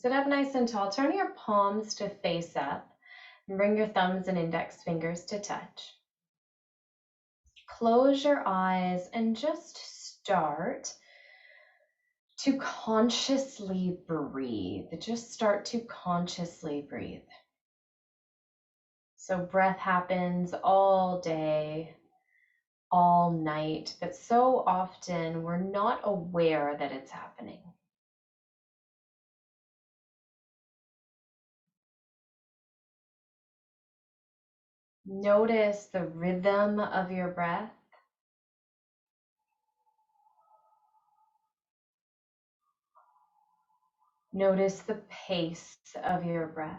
Sit up nice and tall. Turn your palms to face up and bring your thumbs and index fingers to touch. Close your eyes and just start to consciously breathe. Just start to consciously breathe. So breath happens all day, all night, but so often we're not aware that it's happening. Notice the rhythm of your breath. Notice the pace of your breath.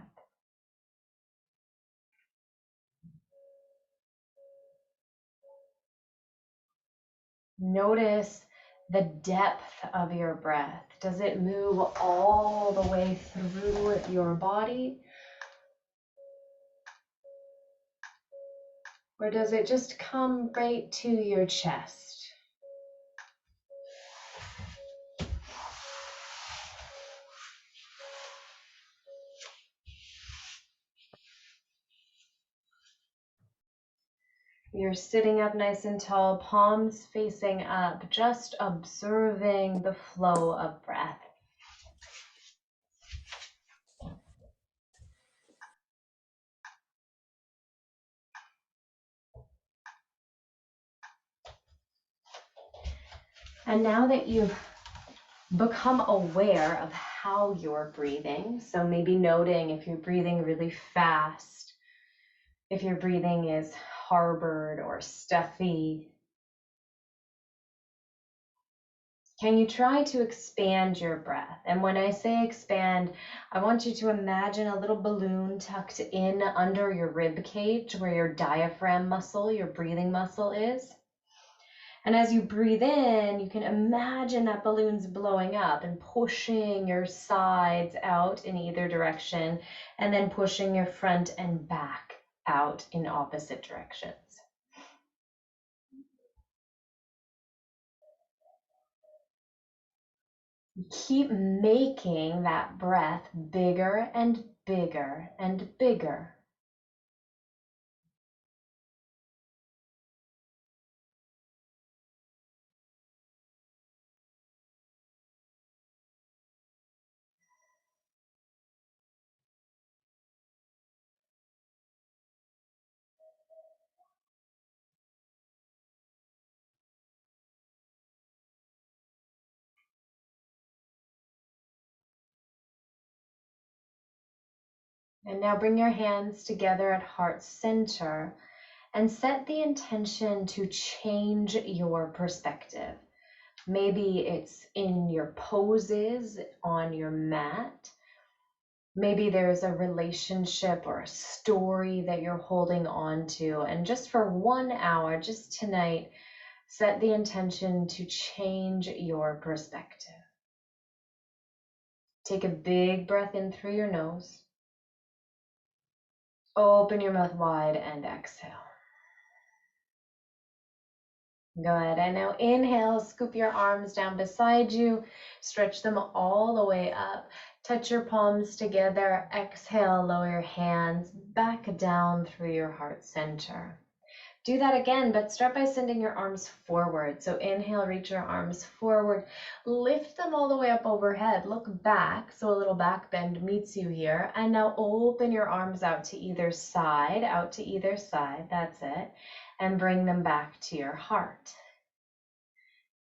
Notice the depth of your breath. Does it move all the way through your body? Or does it just come right to your chest? You're sitting up nice and tall, palms facing up, just observing the flow of breath. And now that you've become aware of how you're breathing, so maybe noting if you're breathing really fast, if your breathing is harbored or stuffy, can you try to expand your breath? And when I say expand, I want you to imagine a little balloon tucked in under your rib cage where your diaphragm muscle, your breathing muscle is. And as you breathe in, you can imagine that balloon's blowing up and pushing your sides out in either direction, and then pushing your front and back out in opposite directions. Keep making that breath bigger and bigger and bigger. And now bring your hands together at heart center and set the intention to change your perspective. Maybe it's in your poses on your mat. Maybe there's a relationship or a story that you're holding on to. And just for 1 hour, just tonight, set the intention to change your perspective. Take a big breath in through your nose. Open your mouth wide and exhale. Good. And now inhale, scoop your arms down beside you, stretch them all the way up. Touch your palms together. Exhale, lower your hands back down through your heart center. Do that again, but start by sending your arms forward. So inhale, reach your arms forward, lift them all the way up overhead. Look back, so a little back bend meets you here. And now open your arms out to either side, that's it. And bring them back to your heart.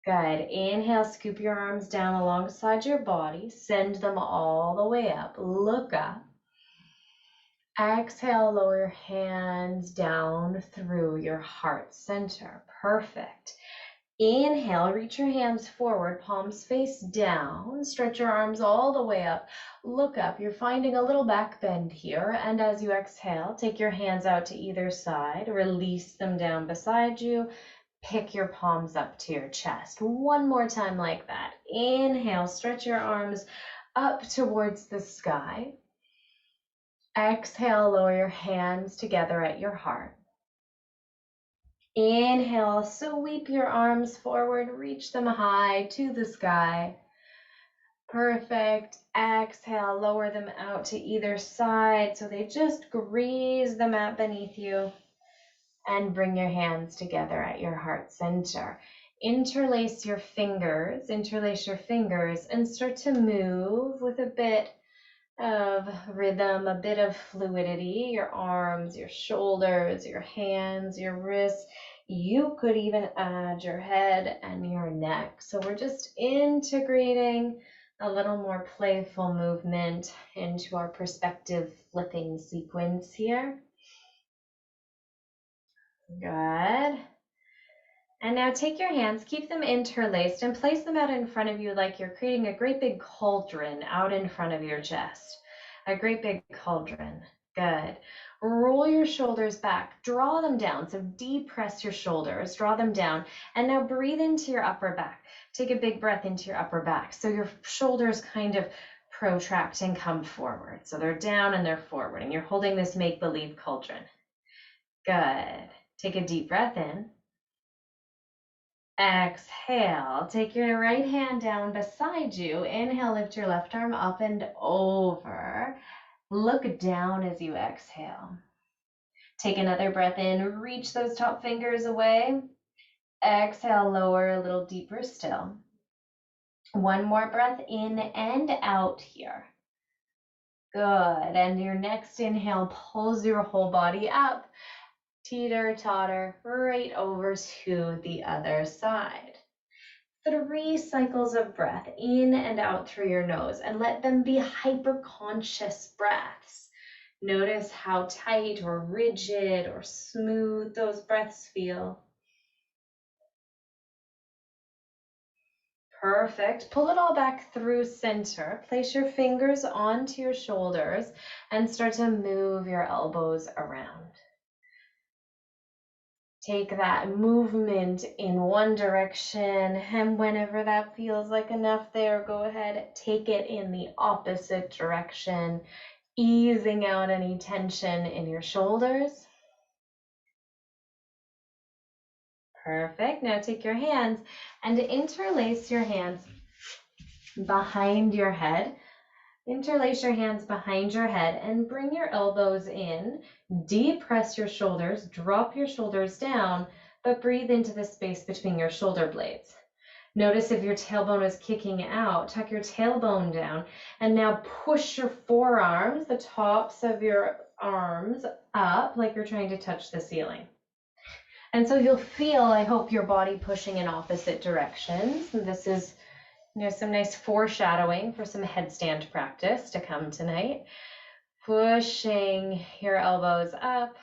Good. Inhale, scoop your arms down alongside your body. Send them all the way up. Look up. Exhale, lower your hands down through your heart center. Perfect. Inhale, reach your hands forward, palms face down. Stretch your arms all the way up. Look up. You're finding a little back bend here. And as you exhale, take your hands out to either side. Release them down beside you. Pick your palms up to your chest. One more time like that. Inhale, stretch your arms up towards the sky. Exhale, lower your hands together at your heart. Inhale, sweep your arms forward, reach them high to the sky. Perfect. Exhale, lower them out to either side so they just graze the mat beneath you. And bring your hands together at your heart center. Interlace your fingers, and start to move with a bit of rhythm, a bit of fluidity. Your arms, your shoulders, your hands, your wrists. You could even add your head and your neck. So we're just integrating a little more playful movement into our perspective flipping sequence here. Good. And now take your hands, keep them interlaced, and place them out in front of you like you're creating a great big cauldron out in front of your chest. A great big cauldron. Good. Roll your shoulders back, draw them down. So depress your shoulders, draw them down. And now breathe into your upper back. Take a big breath into your upper back. So your shoulders kind of protract and come forward. So they're down and they're forward. And you're holding this make-believe cauldron. Good. Take a deep breath in. Exhale, take your right hand down beside you. Inhale, lift your left arm up and over. Look down as you exhale. Take another breath in, reach those top fingers away. Exhale, lower a little deeper still. One more breath in and out here. Good, and your next inhale pulls your whole body up. Teeter-totter right over to the other side. 3 cycles of breath in and out through your nose, and let them be hyper-conscious breaths. Notice how tight or rigid or smooth those breaths feel. Perfect. Pull it all back through center. Place your fingers onto your shoulders and start to move your elbows around. Take that movement in one direction, and whenever that feels like enough there, go ahead, take it in the opposite direction, easing out any tension in your shoulders. Perfect. Now take your hands and interlace your hands behind your head. Interlace your hands behind your head and bring your elbows in. Depress your shoulders, drop your shoulders down, but breathe into the space between your shoulder blades. Notice if your tailbone is kicking out, tuck your tailbone down, and now push your forearms, the tops of your arms, up like you're trying to touch the ceiling. And so you'll feel, I hope, your body pushing in opposite directions. And this is some nice foreshadowing for some headstand practice to come tonight. Pushing your elbows up,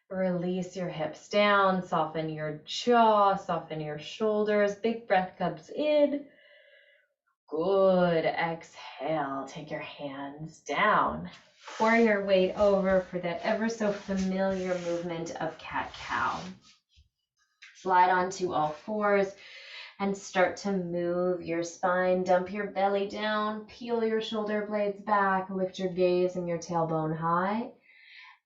release your hips down, soften your jaw, soften your shoulders. Big breath comes in. Good. Exhale, take your hands down. Pour your weight over for that ever so familiar movement of cat-cow. Slide onto all fours and start to move your spine. Dump your belly down, peel your shoulder blades back, lift your gaze and your tailbone high.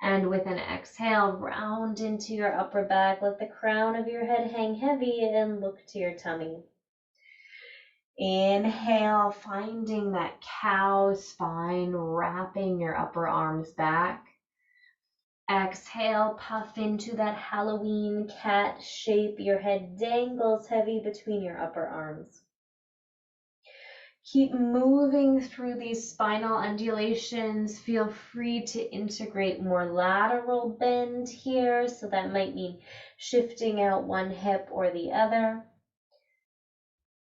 And with an exhale, round into your upper back. Let the crown of your head hang heavy and look to your tummy. Inhale, finding that cow spine, wrapping your upper arms back. Exhale, puff into that Halloween cat shape. Your head dangles heavy between your upper arms. Keep moving through these spinal undulations. Feel free to integrate more lateral bend here. So that might mean shifting out one hip or the other.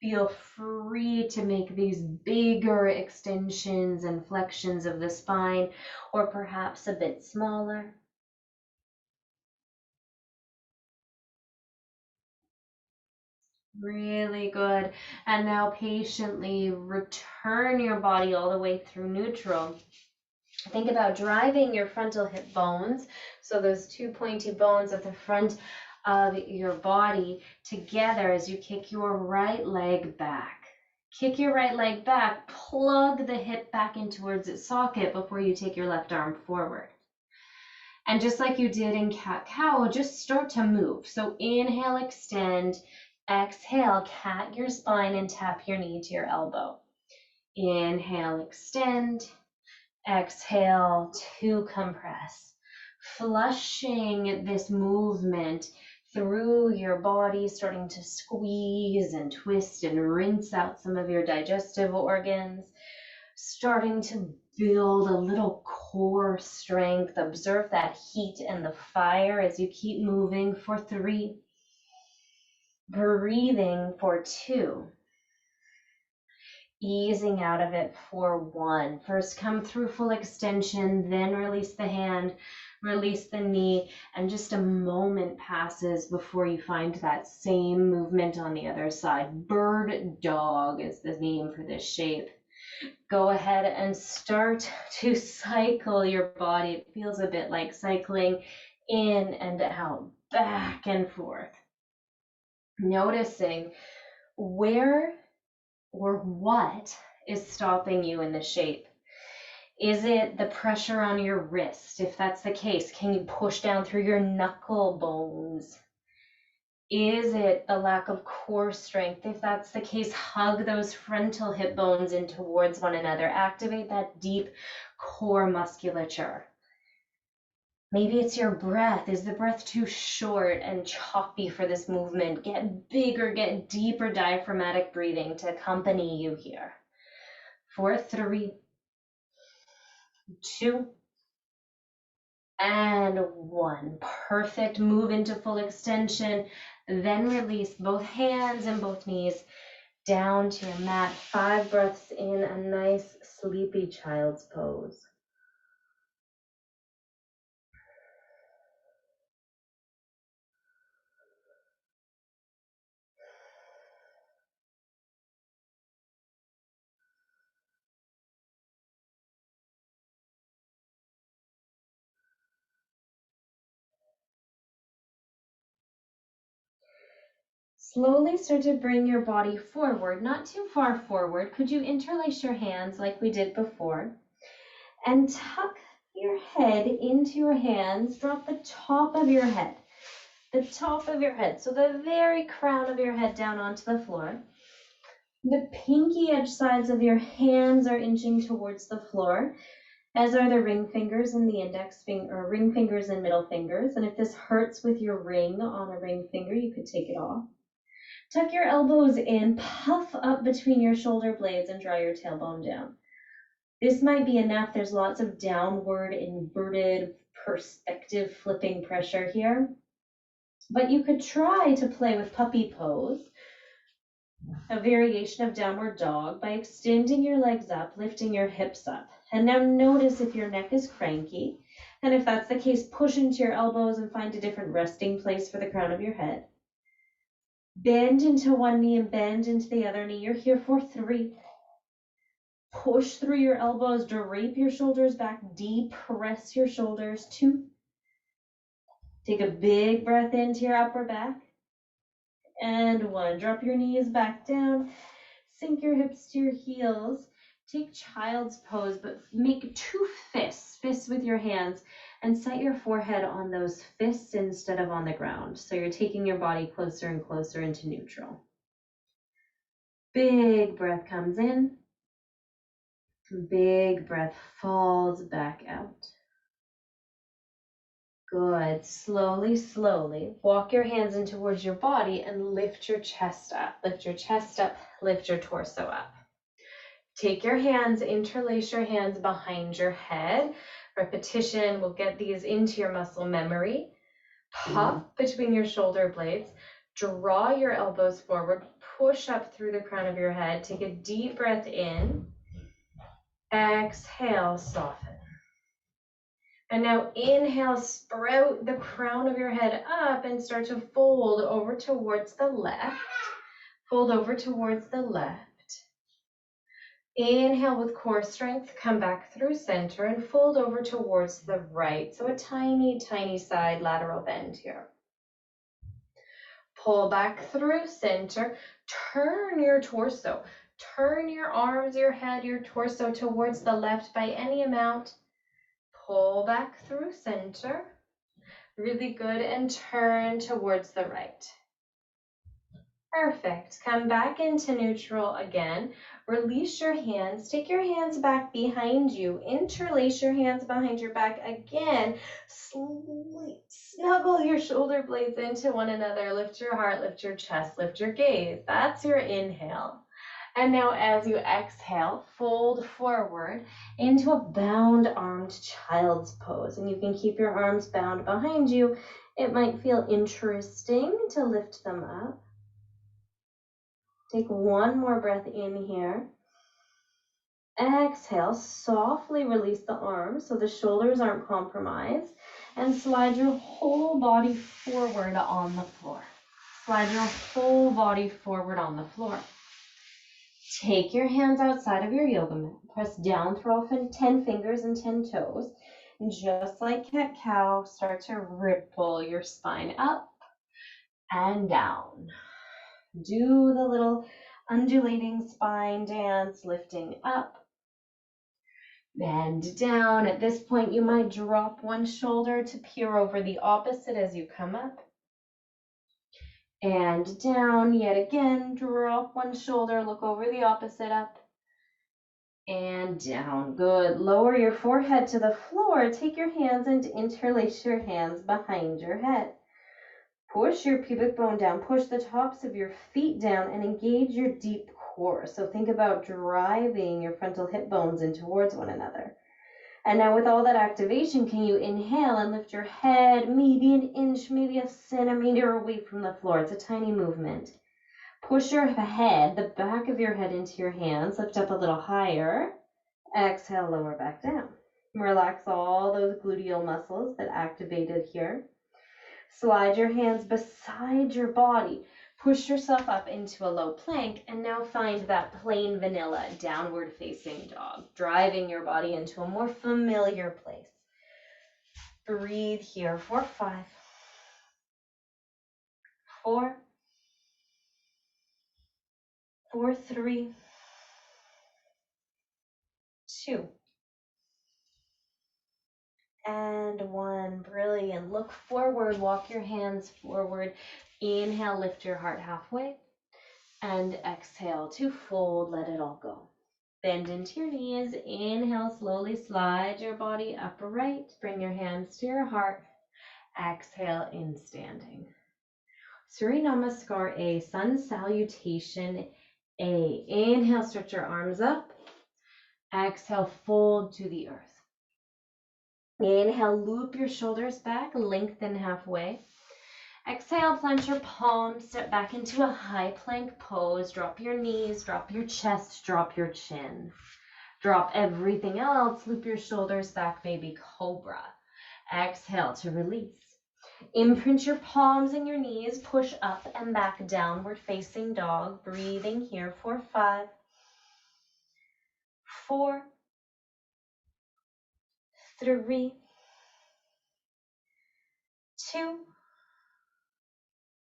Feel free to make these bigger extensions and flexions of the spine, or perhaps a bit smaller. Really good. And now patiently return your body all the way through neutral. Think about driving your frontal hip bones, so those 2 pointy bones at the front of your body, together as you kick your right leg back. Kick your right leg back, plug the hip back in towards its socket before you take your left arm forward. And just like you did in cat-cow, just start to move. So inhale, extend. Exhale, cat your spine and tap your knee to your elbow. Inhale, extend. Exhale to compress. Flushing this movement through your body, starting to squeeze and twist and rinse out some of your digestive organs, starting to build a little core strength. Observe that heat and the fire as you keep moving for 3. Breathing for 2. Easing out of it for 1. First come through full extension, then release the hand, release the knee, and just a moment passes before you find that same movement on the other side. Bird dog is the name for this shape. Go ahead and start to cycle your body. It feels a bit like cycling in and out, back and forth. Noticing where or what is stopping you in the shape. Is it the pressure on your wrist? If that's the case, can you push down through your knuckle bones? Is it the lack of core strength? If that's the case, hug those frontal hip bones in towards one another. Activate that deep core musculature. Maybe it's your breath. Is the breath too short and choppy for this movement? Get bigger, get deeper diaphragmatic breathing to accompany you here. For 3, 2, and 1. Perfect. Move into full extension. Then release both hands and both knees down to your mat. 5 breaths in, a nice sleepy child's pose. Slowly start to bring your body forward, not too far forward. Could you interlace your hands like we did before? And tuck your head into your hands. Drop the top of your head. The top of your head. So the very crown of your head down onto the floor. The pinky edge sides of your hands are inching towards the floor, as are the ring fingers and the index finger, or ring fingers and middle fingers. And if this hurts with your ring on a ring finger, you could take it off. Tuck your elbows in, puff up between your shoulder blades, and draw your tailbone down. This might be enough. There's lots of downward inverted perspective flipping pressure here. But you could try to play with puppy pose, a variation of downward dog, by extending your legs up, lifting your hips up. And now notice if your neck is cranky. And if that's the case, push into your elbows and find a different resting place for the crown of your head. Bend into one knee and bend into the other knee. You're here for 3. Push through your elbows, drape your shoulders back, depress your shoulders. 2. Take a big breath into your upper back. And 1. Drop your knees back down. Sink your hips to your heels. Take child's pose, but make 2 fists with your hands, and set your forehead on those fists instead of on the ground. So you're taking your body closer and closer into neutral. Big breath comes in. Big breath falls back out. Good. Slowly, slowly walk your hands in towards your body and lift your chest up. Lift your chest up, lift your torso up. Take your hands, interlace your hands behind your head. Repetition will get these into your muscle memory. Puff between your shoulder blades. Draw your elbows forward. Push up through the crown of your head. Take a deep breath in. Exhale, soften. And now inhale, sprout the crown of your head up and start to fold over towards the left. Fold over towards the left. Inhale with core strength, come back through center and fold over towards the right. So a tiny, tiny side lateral bend here. Pull back through center, turn your torso. Turn your arms, your head, your torso towards the left by any amount. Pull back through center. Really good, and turn towards the right. Perfect. Come back into neutral again. Release your hands. Take your hands back behind you. Interlace your hands behind your back again. Snuggle your shoulder blades into one another. Lift your heart, lift your chest, lift your gaze. That's your inhale. And now as you exhale, fold forward into a bound armed child's pose. And you can keep your arms bound behind you. It might feel interesting to lift them up. Take one more breath in here. Exhale, softly release the arms so the shoulders aren't compromised. And slide your whole body forward on the floor. Slide your whole body forward on the floor. Take your hands outside of your yoga mat. Press down through all 10 fingers and 10 toes. And just like cat-cow, start to ripple your spine up and down. Do the little undulating spine dance, lifting up, bend down. At this point, you might drop one shoulder to peer over the opposite as you come up. And down, yet again, drop one shoulder, look over the opposite, up and down. Good. Lower your forehead to the floor. Take your hands and interlace your hands behind your head. Push your pubic bone down, push the tops of your feet down, and engage your deep core. So think about driving your frontal hip bones in towards one another. And now with all that activation, can you inhale and lift your head maybe an inch, maybe a centimeter away from the floor? It's a tiny movement. Push your head, the back of your head into your hands, lift up a little higher. Exhale, lower back down. Relax all those gluteal muscles that activated here. Slide your hands beside your body. Push yourself up into a low plank, and now find that plain vanilla downward facing dog, driving your body into a more familiar place. Breathe here for 5, 4, 3, 2, and 1. Brilliant. Look forward, walk your hands forward. Inhale, lift your heart halfway, and exhale to fold, let it all go. Bend into your knees. Inhale, slowly slide your body upright. Bring your hands to your heart. Exhale in standing. Surya Namaskar A, Sun Salutation A. Inhale, stretch your arms up. Exhale, fold to the earth. Inhale, loop your shoulders back, lengthen halfway. Exhale, plant your palms, step back into a high plank pose. Drop your knees, drop your chest, drop your chin. Drop everything else, loop your shoulders back, baby cobra. Exhale to release. Imprint your palms in your knees, push up and back, downward facing dog. Breathing here for 5, 4, 3, 2,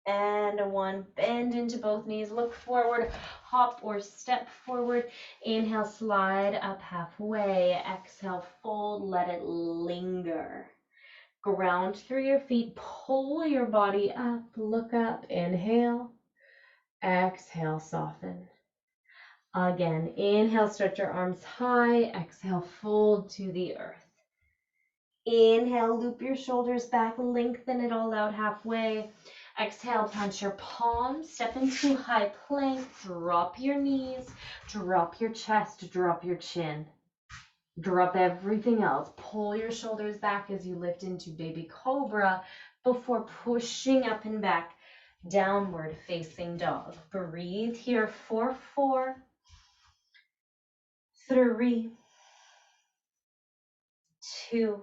and 1. Bend into both knees, look forward, hop or step forward. Inhale, slide up halfway. Exhale, fold, let it linger. Ground through your feet, pull your body up, look up, inhale. Exhale, soften. Again, inhale, stretch your arms high. Exhale, fold to the earth. Inhale, loop your shoulders back, lengthen it all out halfway. Exhale, plant your palms, step into high plank, drop your knees, drop your chest, drop your chin. Drop everything else. Pull your shoulders back as you lift into baby cobra before pushing up and back, downward facing dog. Breathe here for 4, 3, 2,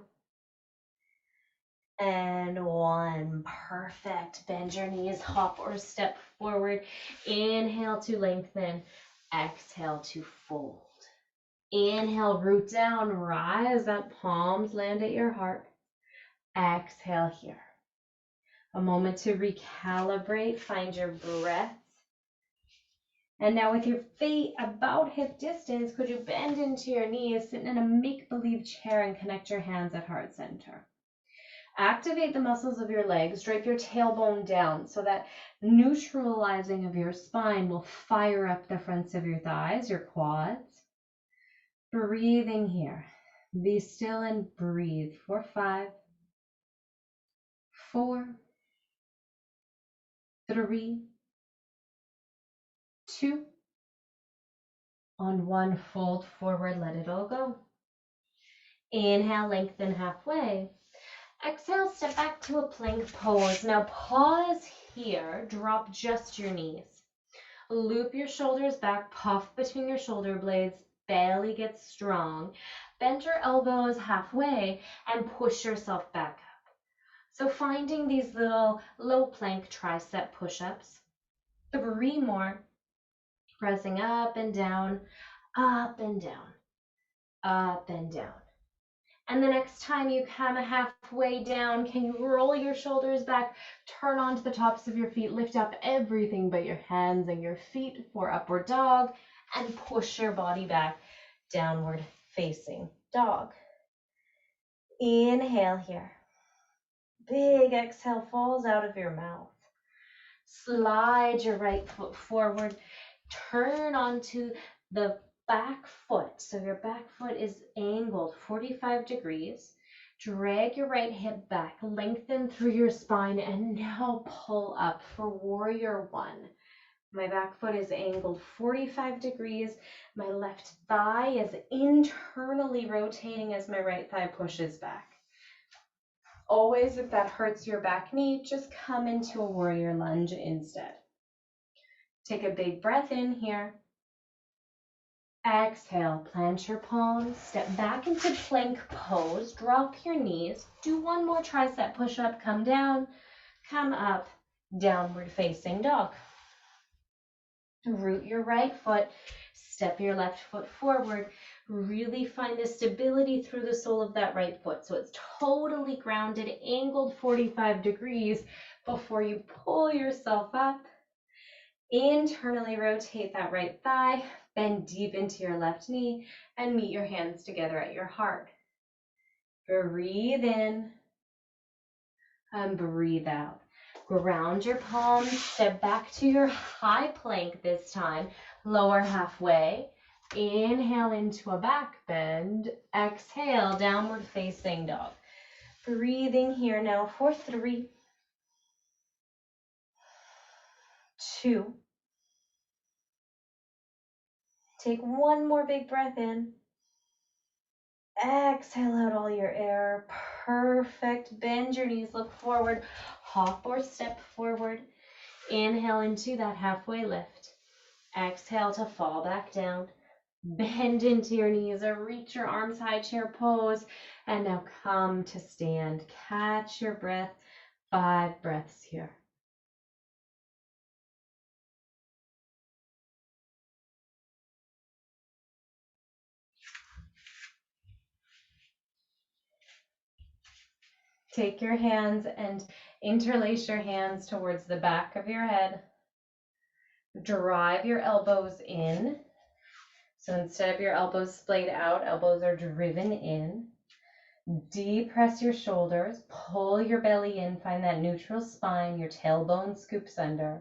and 1. Perfect. Bend your knees, hop or step forward. Inhale to lengthen. Exhale to fold. Inhale, root down, rise up, palms land at your heart. Exhale here. A moment to recalibrate, find your breath. And now with your feet about hip distance, could you bend into your knees, sit in a make-believe chair and connect your hands at heart center. Activate the muscles of your legs, drape your tailbone down so that neutralizing of your spine will fire up the fronts of your thighs, your quads. Breathing here. Be still and breathe for 5, 4, 3, 2, on 1, fold forward, let it all go. Inhale, lengthen halfway. Exhale, step back to a plank pose. Now pause here, drop just your knees. Loop your shoulders back, puff between your shoulder blades, belly gets strong. Bend your elbows halfway and push yourself back up. So finding these little low plank tricep push-ups. 3 more. Pressing up and down, up and down, up and down. And the next time you come halfway down, can you roll your shoulders back, turn onto the tops of your feet, lift up everything but your hands and your feet for upward dog, and push your body back, downward facing dog. Inhale here. Big exhale falls out of your mouth. Slide your right foot forward, turn onto the back foot. So your back foot is angled 45 degrees. Drag your right hip back, lengthen through your spine, and now pull up for warrior 1. My back foot is angled 45 degrees. My left thigh is internally rotating as my right thigh pushes back. Always, if that hurts your back knee, just come into a warrior lunge instead. Take a big breath in here. Exhale, plant your palms, step back into plank pose, drop your knees, do 1 more tricep push-up, come down, come up, downward facing dog. Root your right foot, step your left foot forward, really find the stability through the sole of that right foot. So it's totally grounded, angled 45 degrees before you pull yourself up. Internally rotate that right thigh, bend deep into your left knee, and meet your hands together at your heart. Breathe in and breathe out. Ground your palms, step back to your high plank this time, lower halfway. Inhale into a back bend, exhale, downward facing dog. Breathing here now for 3, 2. Take 1 more big breath in. Exhale out all your air. Perfect. Bend your knees, look forward, hop or step forward. Inhale into that halfway lift. Exhale to fall back down. Bend into your knees or reach your arms high, chair pose. And now come to stand. Catch your breath. 5 breaths here. Take your hands and interlace your hands towards the back of your head. Drive your elbows in. So instead of your elbows splayed out, elbows are driven in. Depress your shoulders, pull your belly in, find that neutral spine, your tailbone scoops under.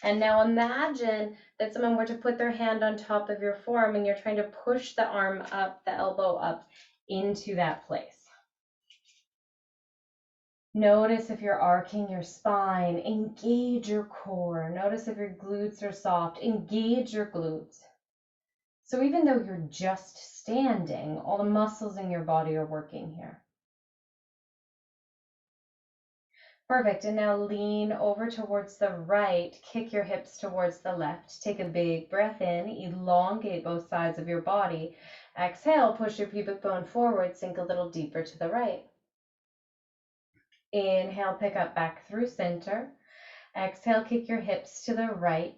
And now imagine that someone were to put their hand on top of your forearm and you're trying to push the arm up, the elbow up into that place. Notice if you're arcing your spine, engage your core. Notice if your glutes are soft, engage your glutes. So even though you're just standing, all the muscles in your body are working here. Perfect, and now lean over towards the right, kick your hips towards the left. Take a big breath in, elongate both sides of your body. Exhale, push your pubic bone forward, sink a little deeper to the right. Inhale, pick up back through center. Exhale, kick your hips to the right.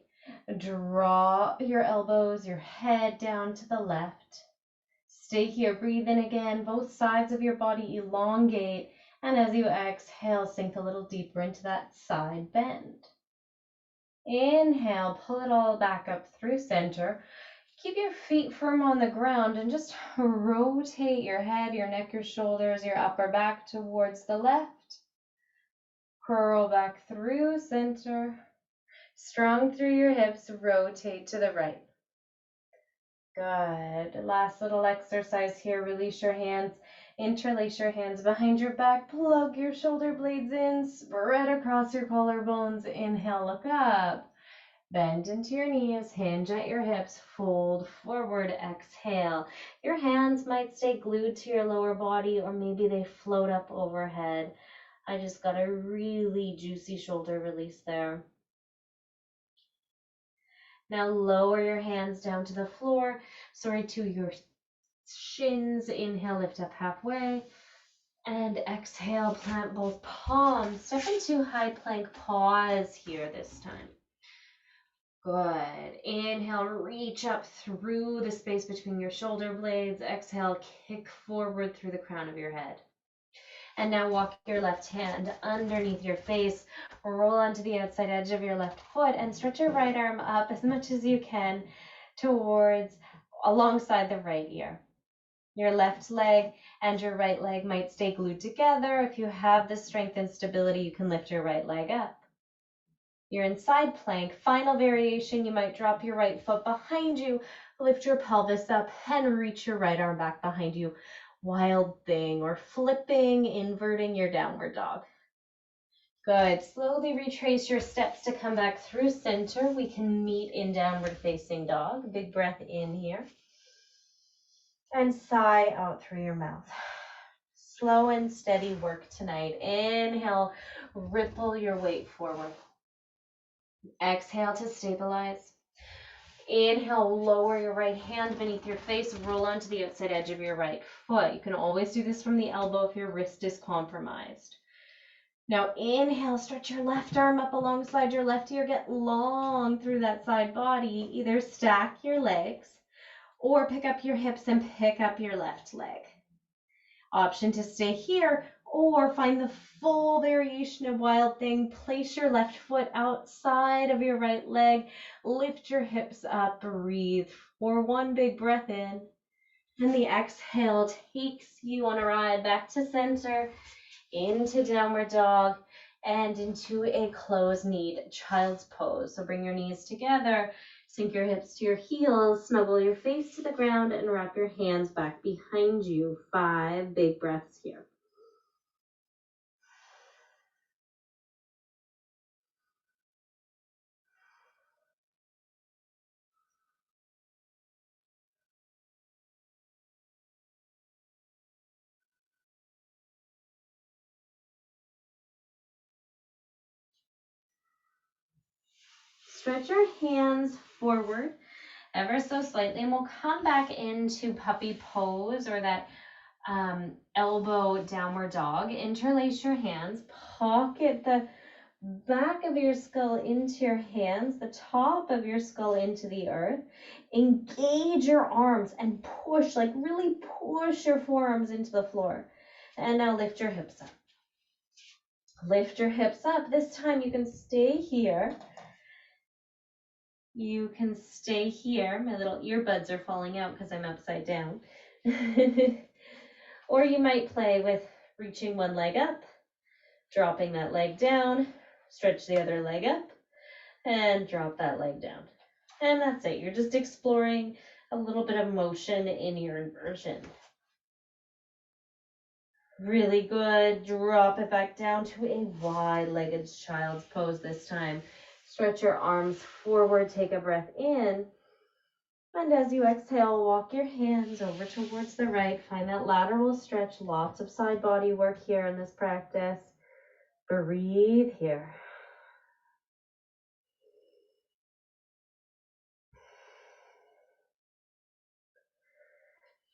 Draw your elbows, your head down to the left. Stay here, breathe in again, both sides of your body elongate, and as you exhale, sink a little deeper into that side bend. Inhale, pull it all back up through center. Keep your feet firm on the ground and just rotate your head, your neck, your shoulders, your upper back towards the left. Curl back through center. Strong through your hips, rotate to the right. Good. Last little exercise here. Release your hands. Interlace your hands behind your back. Plug your shoulder blades in. Spread across your collarbones. Inhale, look up. Bend into your knees, hinge at your hips, fold forward, exhale. Your hands might stay glued to your lower body or maybe they float up overhead. I just got a really juicy shoulder release there. Now lower your hands down to the floor, to your shins. Inhale, lift up halfway. And exhale, plant both palms. Step into high plank, pause here this time. Good. Inhale, reach up through the space between your shoulder blades. Exhale, kick forward through the crown of your head. And now walk your left hand underneath your face. Roll onto the outside edge of your left foot and stretch your right arm up as much as you can alongside the right ear. Your left leg and your right leg might stay glued together. If you have the strength and stability, you can lift your right leg up. You're in side plank. Final variation, you might drop your right foot behind you, lift your pelvis up, and reach your right arm back behind you. Wild thing, or flipping, inverting your downward dog. Good. Slowly retrace your steps to come back through center. We can meet in downward facing dog. Big breath in here. And sigh out through your mouth. Slow and steady work tonight. Inhale, ripple your weight forward. Exhale to stabilize. Inhale, lower your right hand beneath your face, roll onto the outside edge of your right foot. You can always do this from the elbow if your wrist is compromised. Now inhale, stretch your left arm up alongside your left ear, get long through that side body. Either stack your legs or pick up your hips and pick up your left leg. Option to stay here or find the full variation of wild thing. Place your left foot outside of your right leg. Lift your hips up. Breathe for one big breath in. And the exhale takes you on a ride back to center, into downward dog, and into a closed-kneed child's pose. So bring your knees together. Sink your hips to your heels, snuggle your face to the ground, and wrap your hands back behind you. 5 big breaths here. Stretch your hands forward ever so slightly, and we'll come back into puppy pose or that elbow downward dog. Interlace your hands, pocket the back of your skull into your hands, the top of your skull into the earth. Engage your arms and push, like really push your forearms into the floor. And now lift your hips up. Lift your hips up. This time you can stay here. You can stay here. My little earbuds are falling out because I'm upside down. Or you might play with reaching one leg up, dropping that leg down, stretch the other leg up, and drop that leg down. And that's it. You're just exploring a little bit of motion in your inversion. Really good. Drop it back down to a wide-legged child's pose this time. Stretch your arms forward, take a breath in. And as you exhale, walk your hands over towards the right. Find that lateral stretch. Lots of side body work here in this practice. Breathe here.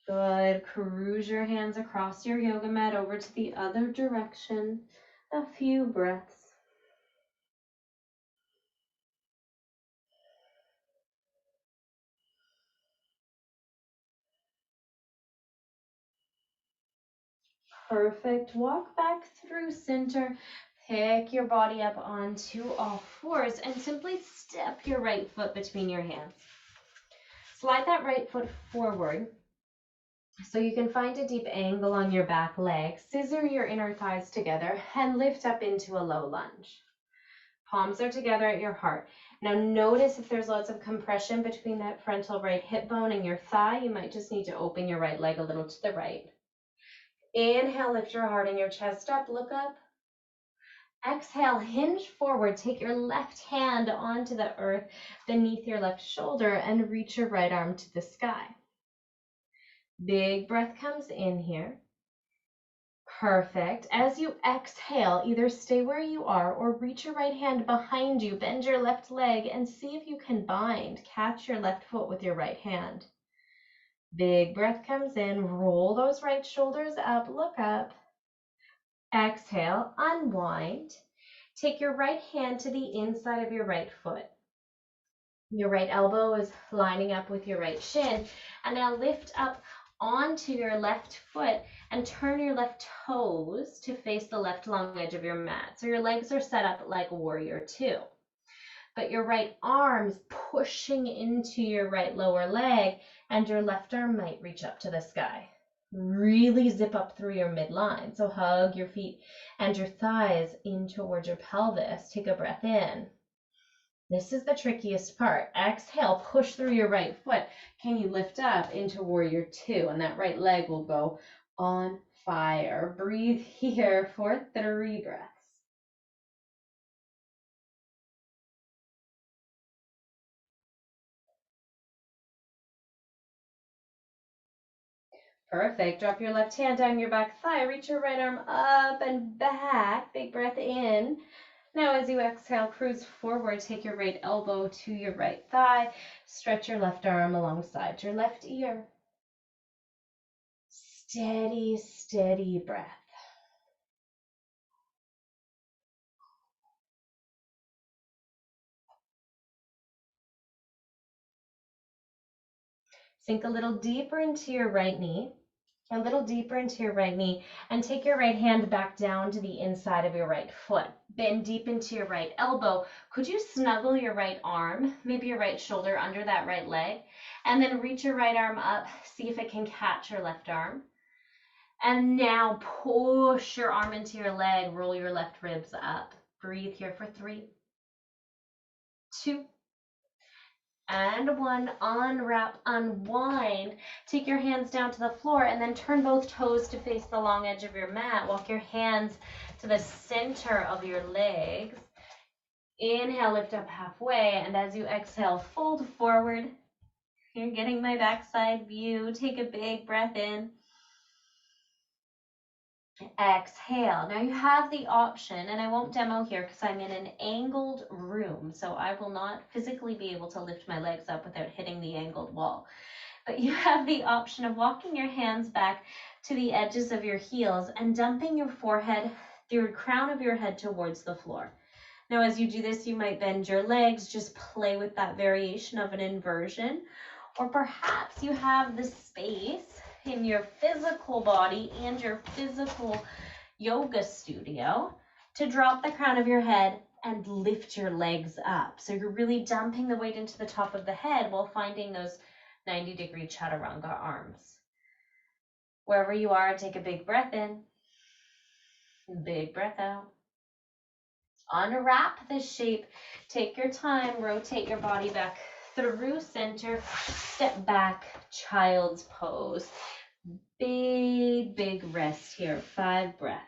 Good. Cruise your hands across your yoga mat over to the other direction. A few breaths. Perfect. Walk back through center. Pick your body up onto all fours and simply step your right foot between your hands. Slide that right foot forward so you can find a deep angle on your back leg. Scissor your inner thighs together and lift up into a low lunge. Palms are together at your heart. Now notice if there's lots of compression between that frontal right hip bone and your thigh, you might just need to open your right leg a little to the right. Inhale, lift your heart and your chest up, look up. Exhale, hinge forward, take your left hand onto the earth beneath your left shoulder and reach your right arm to the sky. Big breath comes in here. Perfect. As you exhale, either stay where you are or reach your right hand behind you, bend your left leg and see if you can bind. Catch your left foot with your right hand. Big breath comes in, roll those right shoulders up, look up. Exhale, unwind. Take your right hand to the inside of your right foot. Your right elbow is lining up with your right shin. And now lift up onto your left foot and turn your left toes to face the left long edge of your mat. So your legs are set up like warrior two. But your right arm's pushing into your right lower leg and your left arm might reach up to the sky. Really zip up through your midline. So hug your feet and your thighs in towards your pelvis. Take a breath in. This is the trickiest part. Exhale, push through your right foot. Can you lift up into warrior two? And that right leg will go on fire. Breathe here for 3 breaths. Perfect. Drop your left hand down your back thigh. Reach your right arm up and back. Big breath in. Now as you exhale, cruise forward, take your right elbow to your right thigh. Stretch your left arm alongside your left ear. Steady, steady breath. Sink a little deeper into your right knee, and take your right hand back down to the inside of your right foot. Bend deep into your right elbow. Could you snuggle your right arm, maybe your right shoulder under that right leg, and then reach your right arm up, see if it can catch your left arm. And now push your arm into your leg, roll your left ribs up. Breathe here for 3, 2, and 1. Unwrap, unwind. Take your hands down to the floor and then turn both toes to face the long edge of your mat. Walk your hands to the center of your legs. Inhale, lift up halfway, and as you exhale, fold forward. You're getting my backside view. Take a big breath in. Exhale. Now you have the option, and I won't demo here because I'm in an angled room, so I will not physically be able to lift my legs up without hitting the angled wall. But you have the option of walking your hands back to the edges of your heels and dumping your forehead, your crown of your head towards the floor. Now as you do this, you might bend your legs, just play with that variation of an inversion, or perhaps you have the space in your physical body and your physical yoga studio to drop the crown of your head and lift your legs up. So you're really dumping the weight into the top of the head while finding those 90-degree chaturanga arms. Wherever you are, take a big breath in, big breath out. Unwrap the shape, take your time, rotate your body back through center, step back, child's pose. Big, big rest here, 5 breaths.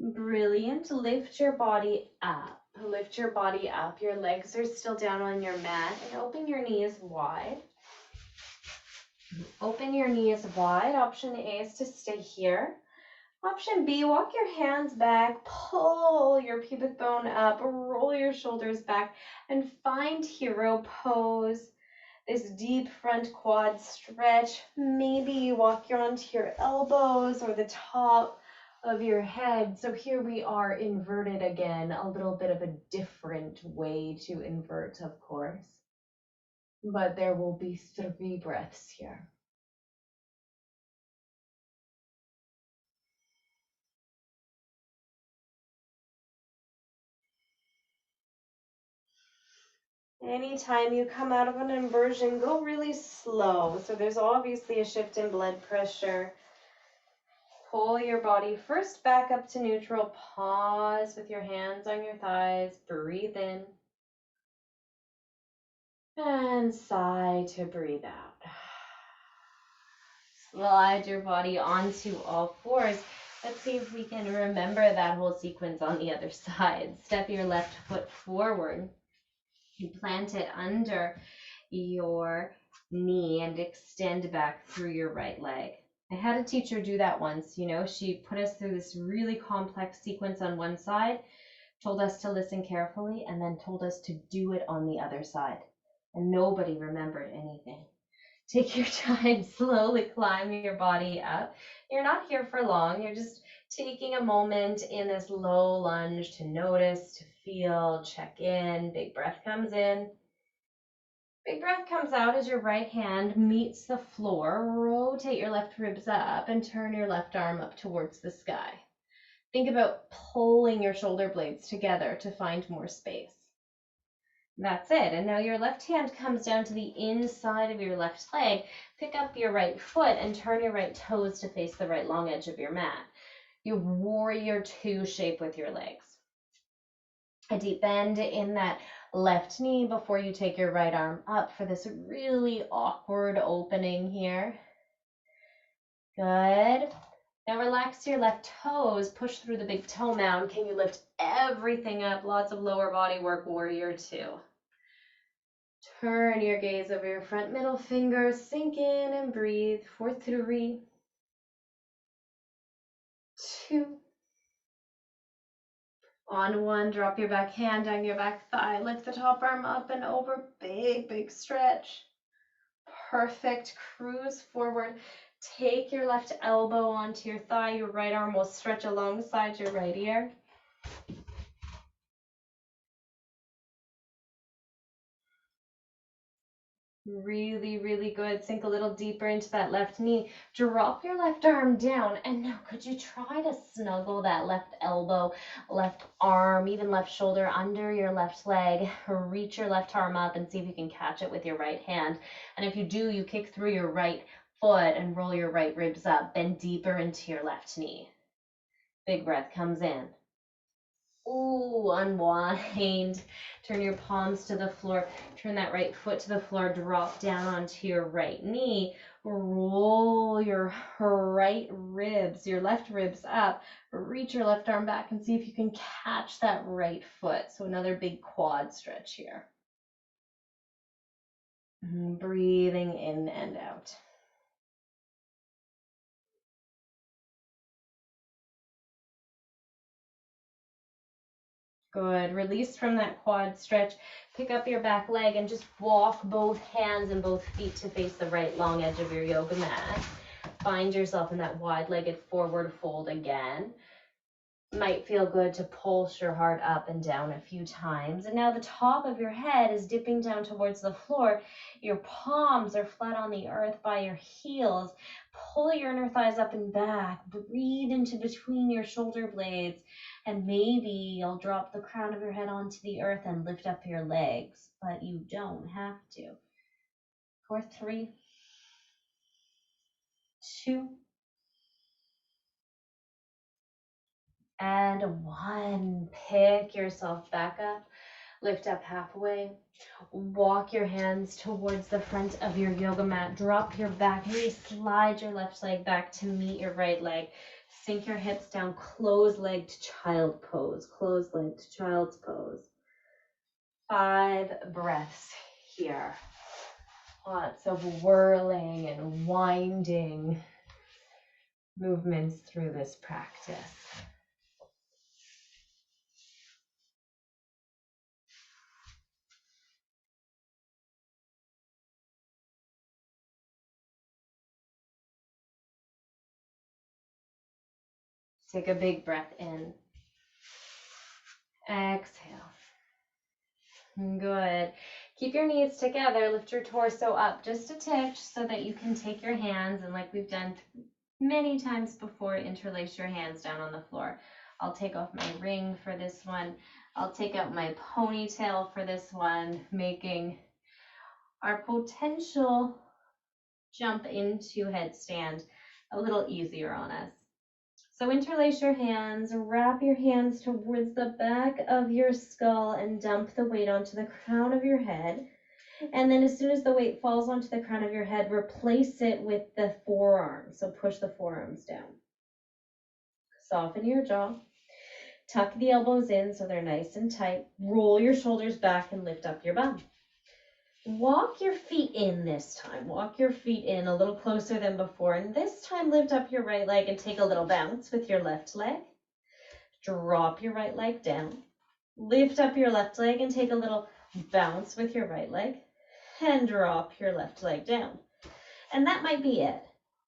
Brilliant. Lift your body up. Lift your body up. Your legs are still down on your mat, and open your knees wide. Open your knees wide. Option A is to stay here. Option B, walk your hands back, pull your pubic bone up, roll your shoulders back, and find hero pose. This deep front quad stretch. Maybe you walk onto your elbows or the top of your head. So here we are inverted again, a little bit of a different way to invert, of course. But there will be 3 breaths here. Anytime you come out of an inversion, go really slow. So there's obviously a shift in blood pressure. Pull your body first back up to neutral. Pause with your hands on your thighs. Breathe in. And sigh to breathe out. Slide your body onto all fours. Let's see if we can remember that whole sequence on the other side. Step your left foot forward. You plant it under your knee and extend back through your right leg. I had a teacher do that once, she put us through this really complex sequence on one side, told us to listen carefully, and then told us to do it on the other side. And nobody remembered anything. Take your time, slowly climb your body up. You're not here for long. You're just taking a moment in this low lunge to notice, to feel, check in. Big breath comes in. Big breath comes out as your right hand meets the floor. Rotate your left ribs up and turn your left arm up towards the sky. Think about pulling your shoulder blades together to find more space. That's it. And now your left hand comes down to the inside of your left leg. Pick up your right foot and turn your right toes to face the right long edge of your mat. You warrior 2 shape with your legs. A deep bend in that left knee before you take your right arm up for this really awkward opening here. Good. Now relax your left toes, push through the big toe mound. Can you lift everything up? Lots of lower body work, warrior 2. Turn your gaze over your front middle finger, sink in and breathe for 3, 2. On 1, drop your back hand on your back thigh. Lift the top arm up and over. Big, big stretch. Perfect. Cruise forward. Take your left elbow onto your thigh. Your right arm will stretch alongside your right ear. Really, really good. Sink a little deeper into that left knee. Drop your left arm down. And now could you try to snuggle that left elbow, left arm, even left shoulder under your left leg. Reach your left arm up and see if you can catch it with your right hand. And if you do, you kick through your right foot and roll your right ribs up. Bend deeper into your left knee. Big breath comes in. Ooh, unwind. Turn your palms to the floor. Turn that right foot to the floor. Drop down onto your right knee. Roll your right ribs, your left ribs up. Reach your left arm back and see if you can catch that right foot. So another big quad stretch here. Breathing in and out. Good. Release from that quad stretch. Pick up your back leg and just walk both hands and both feet to face the right long edge of your yoga mat. Find yourself in that wide-legged forward fold again. Might feel good to pulse your heart up and down a few times. And now the top of your head is dipping down towards the floor. Your palms are flat on the earth by your heels. Pull your inner thighs up and back. Breathe into between your shoulder blades. And maybe you'll drop the crown of your head onto the earth and lift up your legs. But you don't have to. For 3, 2, and 1. Pick yourself back up. Lift up halfway. Walk your hands towards the front of your yoga mat. Drop your back knee. Slide your left leg back to meet your right leg. Sink your hips down. Closed-legged child pose. Closed-legged child's pose. 5 breaths here. Lots of whirling and winding movements through this practice. Take a big breath in. Exhale. Good. Keep your knees together. Lift your torso up just a titch so that you can take your hands, and like we've done many times before, interlace your hands down on the floor. I'll take off my ring for this one. I'll take out my ponytail for this one, making our potential jump into headstand a little easier on us. So interlace your hands, wrap your hands towards the back of your skull and dump the weight onto the crown of your head. And then as soon as the weight falls onto the crown of your head, replace it with the forearms. So push the forearms down. Soften your jaw. Tuck the elbows in so they're nice and tight. Roll your shoulders back and lift up your bum. Walk your feet in this time. Walk your feet in a little closer than before. And this time, lift up your right leg and take a little bounce with your left leg. Drop your right leg down. Lift up your left leg and take a little bounce with your right leg. And drop your left leg down. And that might be it.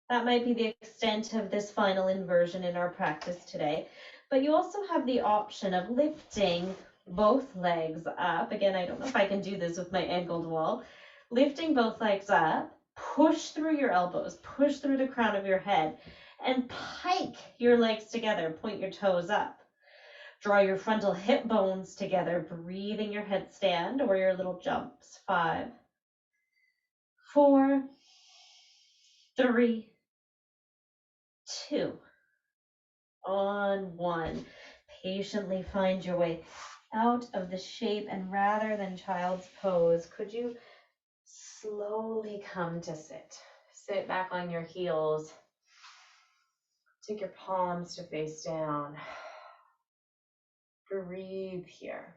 That might be the extent of this final inversion in our practice today. But you also have the option of lifting both legs up. Again, I don't know if I can do this with my angled wall. Lifting both legs up, push through your elbows, push through the crown of your head, and pike your legs together. Point your toes up. Draw your frontal hip bones together, breathing your headstand or your little jumps. 5, 4, 3, 2, on 1. Patiently find your way out of the shape, and rather than child's pose, could you slowly come to sit? Sit back on your heels. Take your palms to face down. Breathe here.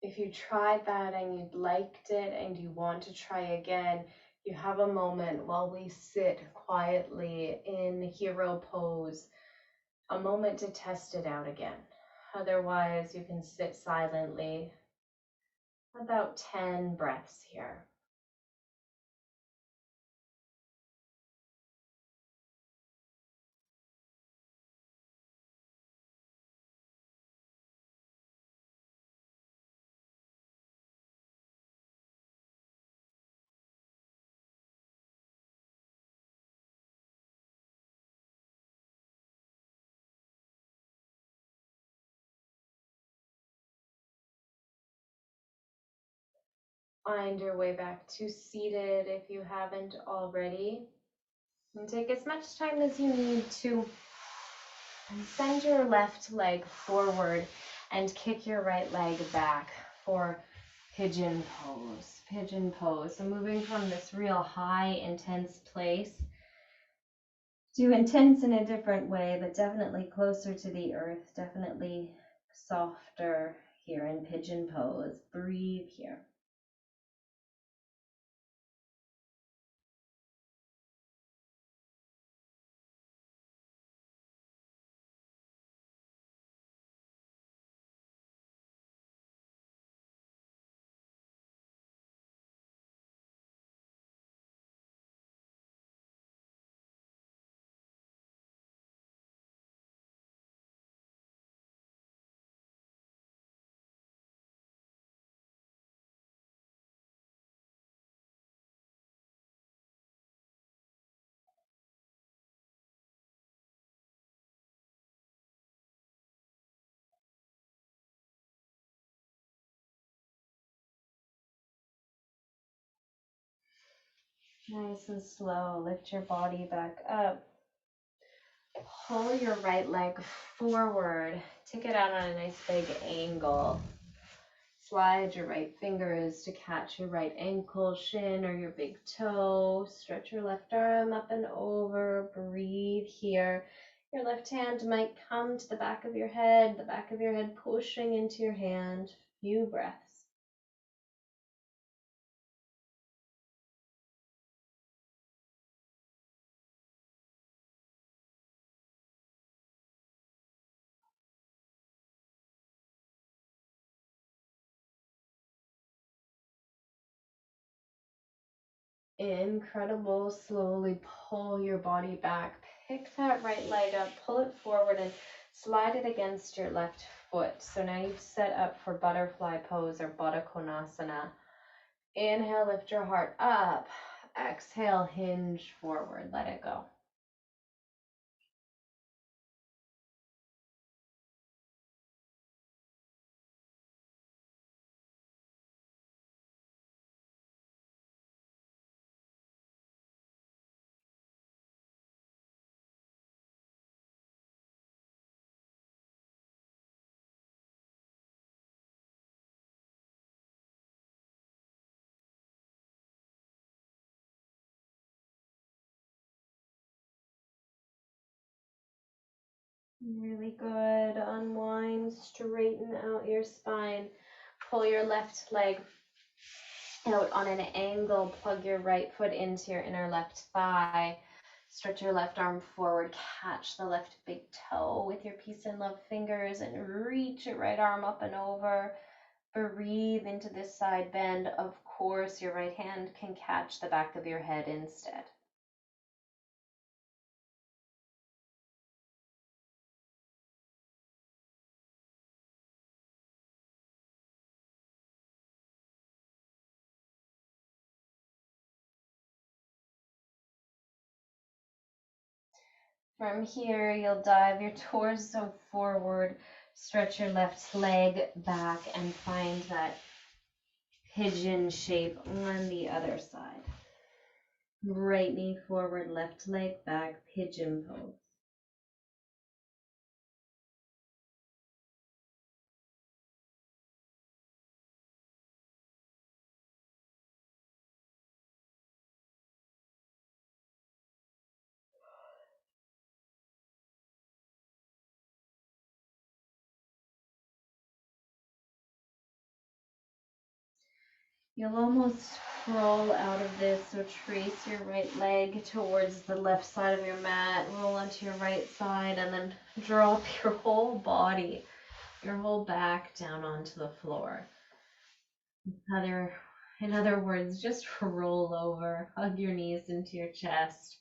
If you tried that and you liked it and you want to try again, you have a moment while we sit quietly in hero pose, a moment to test it out again. Otherwise, you can sit silently. About 10 breaths here. Find your way back to seated if you haven't already. And take as much time as you need to send your left leg forward and kick your right leg back for pigeon pose. Pigeon pose. So moving from this real high, intense place to intense in a different way, but definitely closer to the earth, definitely softer here in pigeon pose. Breathe here. Nice and slow. Lift your body back up. Pull your right leg forward. Take it out on a nice big angle. Slide your right fingers to catch your right ankle, shin, or your big toe. Stretch your left arm up and over. Breathe here. Your left hand might come to the back of your head pushing into your hand. Few breaths. Incredible. Slowly pull your body back. Pick that right leg up, pull it forward, and slide it against your left foot. So now you've set up for butterfly pose or Baddha Konasana. Inhale, lift your heart up. Exhale, hinge forward. Let it go. Really good. Unwind, straighten out your spine. Pull your left leg out on an angle. Plug your right foot into your inner left thigh. Stretch your left arm forward. Catch the left big toe with your peace and love fingers and reach your right arm up and over. Breathe into this side bend. Of course, your right hand can catch the back of your head instead. From here, you'll dive your torso forward, stretch your left leg back, and find that pigeon shape on the other side. Right knee forward, left leg back, pigeon pose. You'll almost crawl out of this, so trace your right leg towards the left side of your mat, roll onto your right side, and then drop your whole body, your whole back down onto the floor. In other words, just roll over, hug your knees into your chest,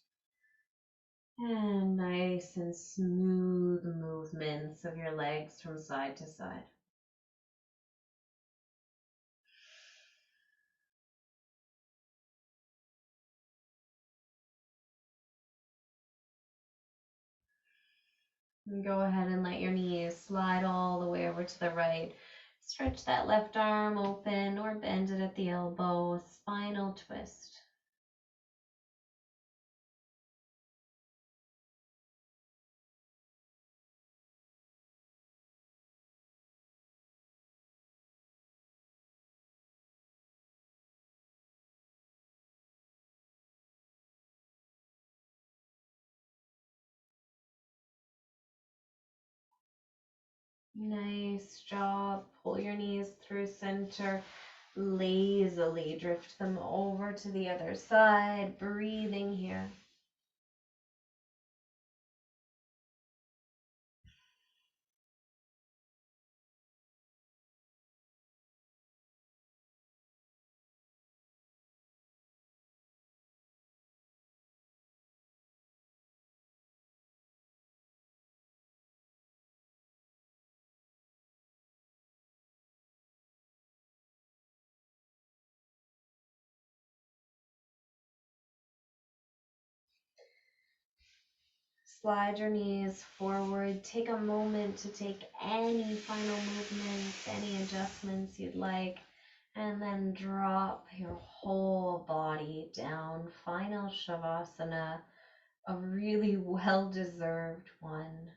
and nice and smooth movements of your legs from side to side. And go ahead and let your knees slide all the way over to the right. Stretch that left arm open or bend it at the elbow, spinal twist. Nice job. Pull your knees through center. Lazily drift them over to the other side. Breathing here. Slide your knees forward. Take a moment to take any final movements, any adjustments you'd like, and then drop your whole body down. Final Shavasana, a really well-deserved one.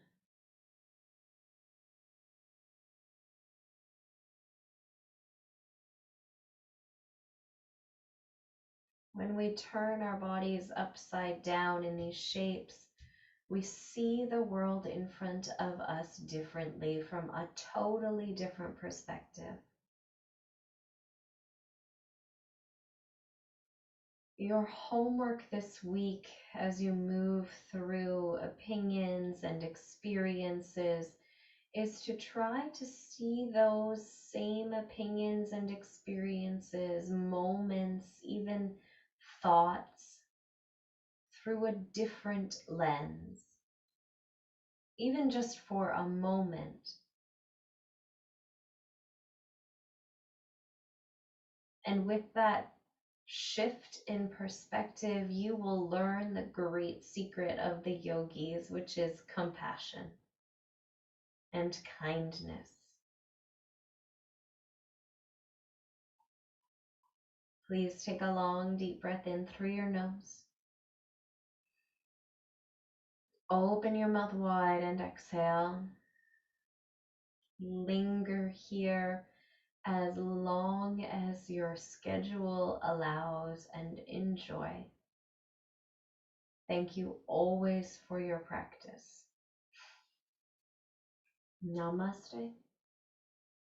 When we turn our bodies upside down in these shapes, we see the world in front of us differently from a totally different perspective. Your homework this week as you move through opinions and experiences is to try to see those same opinions and experiences, moments, even thoughts through a different lens, even just for a moment. And with that shift in perspective, you will learn the great secret of the yogis, which is compassion and kindness. Please take a long, deep breath in through your nose. Open your mouth wide and exhale. Linger here as long as your schedule allows and enjoy. Thank you always for your practice. Namaste.